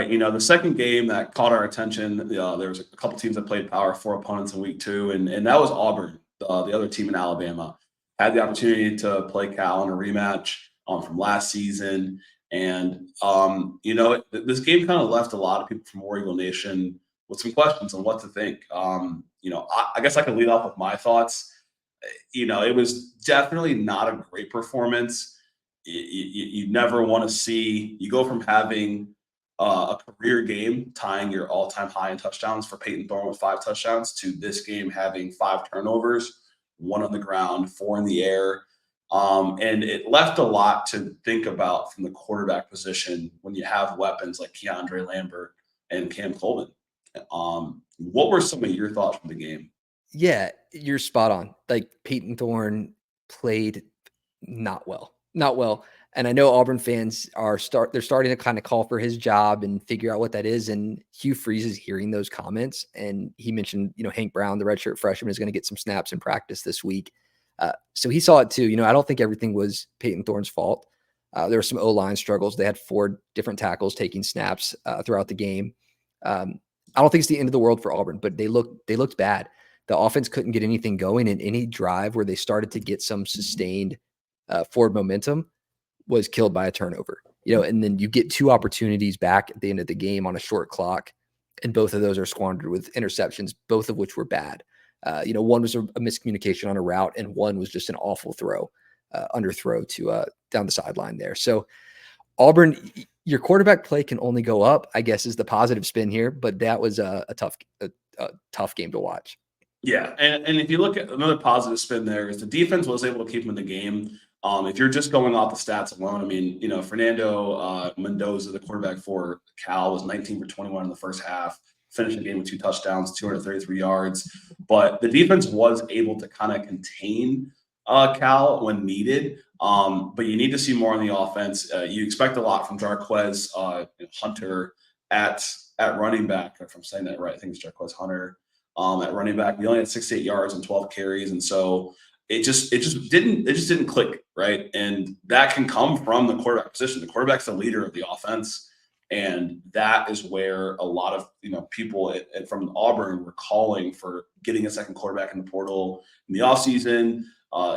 The second game that caught our attention, there was a couple teams that played Power 4 opponents in week 2, and that was Auburn, the other team in Alabama. Had the opportunity to play Cal in a rematch from last season. And, this game kind of left a lot of people from War Eagle Nation with some questions on what to think. I guess I could lead off with my thoughts. It was definitely not a great performance. You never want to see, you go from having a career game tying your all-time high in touchdowns for Peyton Thorne with 5 touchdowns to this game having 5 turnovers, 1 on the ground, 4 in the air. And it left a lot to think about from the quarterback position when you have weapons like Keandre Lambert and Cam Coleman. What were some of your thoughts from the game? Yeah, you're spot on. Like, Peyton Thorne played not well. And I know Auburn fans they're starting to kind of call for his job and figure out what that is. And Hugh Freeze is hearing those comments. And he mentioned, Hank Brown, the redshirt freshman, is going to get some snaps in practice this week. So he saw it too. I don't think everything was Peyton Thorne's fault. There were some O-line struggles. They had 4 different tackles taking snaps throughout the game. I don't think it's the end of the world for Auburn, but they looked bad. The offense couldn't get anything going, and any drive where they started to get some sustained forward momentum was killed by a turnover. And then you get 2 opportunities back at the end of the game on a short clock, and both of those are squandered with interceptions, both of which were bad. One was a miscommunication on a route, and one was just an awful underthrow to down the sideline there. So Auburn, your quarterback play can only go up, I guess, is the positive spin here, but that was a tough game to watch. Yeah, and if you look at another positive spin there is the defense was able to keep him in the game. If you're just going off the stats alone, I mean, Fernando Mendoza, the quarterback for Cal, was 19 for 21 in the first half, finished the game with 2 touchdowns, 233 yards. But the defense was able to kind of contain Cal when needed. But you need to see more on the offense. You expect a lot from Jarquez Hunter at running back. If I'm saying that right, I think it's Jarquez Hunter. At running back, we only had 68 yards and 12 carries, and so it just didn't click, right? And that can come from the quarterback position. The quarterback's the leader of the offense, and that is where a lot of people from Auburn were calling for getting a second quarterback in the portal in the offseason.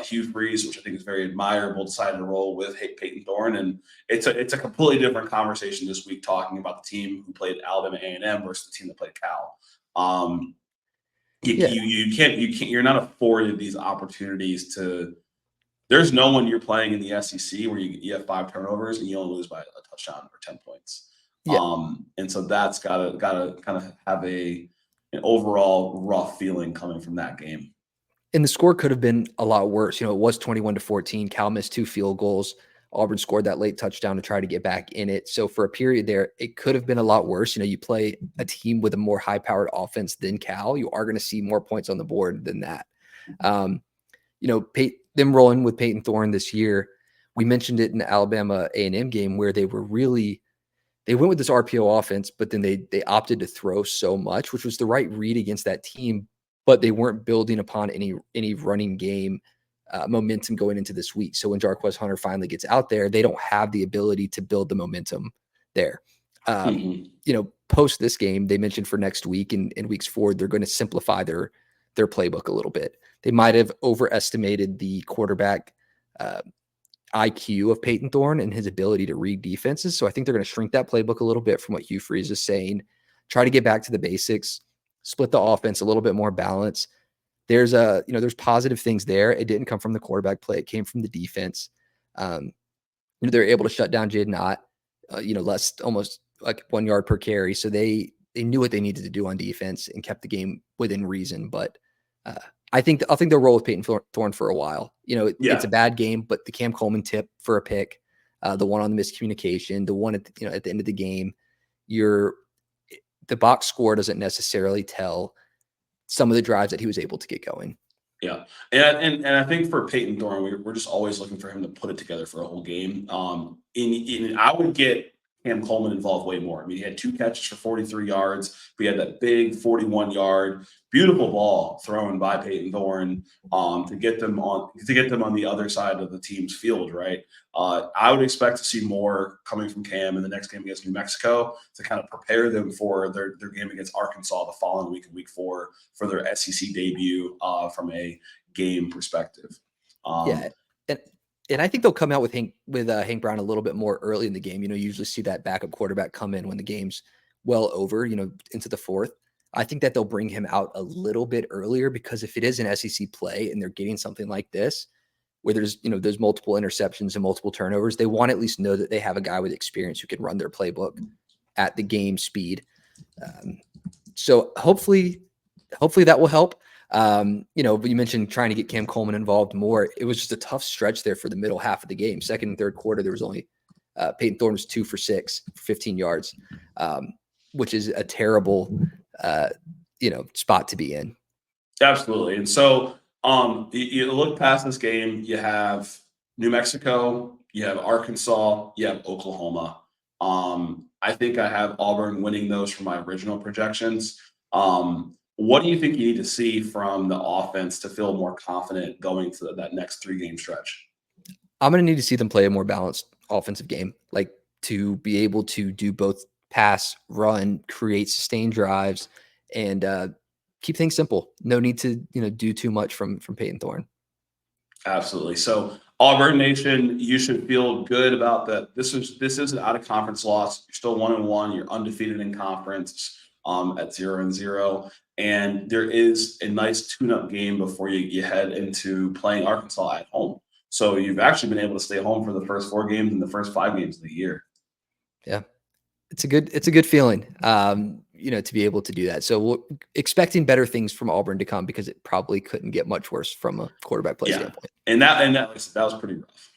Hugh Freeze, which I think is very admirable, decided to roll with Peyton Thorne, and it's a completely different conversation this week talking about the team who played Alabama A&M versus the team that played Cal. You're not afforded these opportunities to. There's no one you're playing in the SEC where you have 5 turnovers and you only lose by a touchdown or 10 points. Yeah. And so that's gotta kind of have an overall rough feeling coming from that game. And the score could have been a lot worse. It was 21-14. Cal missed 2 field goals. Auburn scored that late touchdown to try to get back in it. So for a period there, it could have been a lot worse. You play a team with a more high-powered offense than Cal, you are going to see more points on the board than that. Them rolling with Peyton Thorne this year, we mentioned it in the Alabama A&M game where they went with this RPO offense, but then they opted to throw so much, which was the right read against that team, but they weren't building upon any running game momentum going into this week. So when Jarquez Hunter finally gets out there, they don't have the ability to build the momentum there. Post this game, they mentioned for next week and in weeks forward, they're going to simplify their playbook a little bit. They might have overestimated the quarterback IQ of Peyton Thorne and his ability to read defenses. So I think they're going to shrink that playbook a little bit from what Hugh Freeze is saying, try to get back to the basics, split the offense, a little bit more balance. There's positive things there. It didn't come from the quarterback play. It came from the defense. They're able to shut down Jaden Ott, less almost like 1 yard per carry. So they knew what they needed to do on defense and kept the game within reason. But I think they'll roll with Peyton Thorne for a while. It's a bad game, but the Cam Coleman tip for a pick, the one on the miscommunication, the one at the end of the game, the box score doesn't necessarily tell some of the drives that he was able to get going. Yeah. And I think for Peyton Thorne, we're just always looking for him to put it together for a whole game. And I would get Cam Coleman involved way more. I mean, he had 2 catches for 43 yards. We had that big 41-yard, beautiful ball thrown by Peyton Thorne to get them on the other side of the team's field, right? I would expect to see more coming from Cam in the next game against New Mexico to kind of prepare them for their game against Arkansas the following week in week 4 for their SEC debut from a game perspective. Yeah, and I think they'll come out with Hank Brown a little bit more early in the game. You usually see that backup quarterback come in when the game's well over, into the 4th. I think that they'll bring him out a little bit earlier, because if it is an SEC play and they're getting something like this, where there's multiple interceptions and multiple turnovers, they want to at least know that they have a guy with experience who can run their playbook at the game speed. So hopefully that will help. You mentioned trying to get Cam Coleman involved more. It was just a tough stretch there for the middle half of the game. Second and third quarter, there was only Peyton Thorne was 2 for 6 for 15 yards, which is a terrible, spot to be in. Absolutely. And so you look past this game, you have New Mexico, you have Arkansas, you have Oklahoma. I think I have Auburn winning those for my original projections. What do you think you need to see from the offense to feel more confident going to that next 3-game stretch? I'm going to need to see them play a more balanced offensive game, like to be able to do both pass, run, create sustained drives, and keep things simple. No need to do too much from Peyton Thorne. Absolutely. So Auburn Nation, you should feel good about that. This is an out of conference loss. You're still 1-1. You're undefeated in conference at 0-0. And there is a nice tune-up game before you head into playing Arkansas at home. So you've actually been able to stay home for the first 4 games and the first 5 games of the year. Yeah, it's a good feeling, to be able to do that. So we're expecting better things from Auburn to come, because it probably couldn't get much worse from a quarterback play standpoint. And that was pretty rough.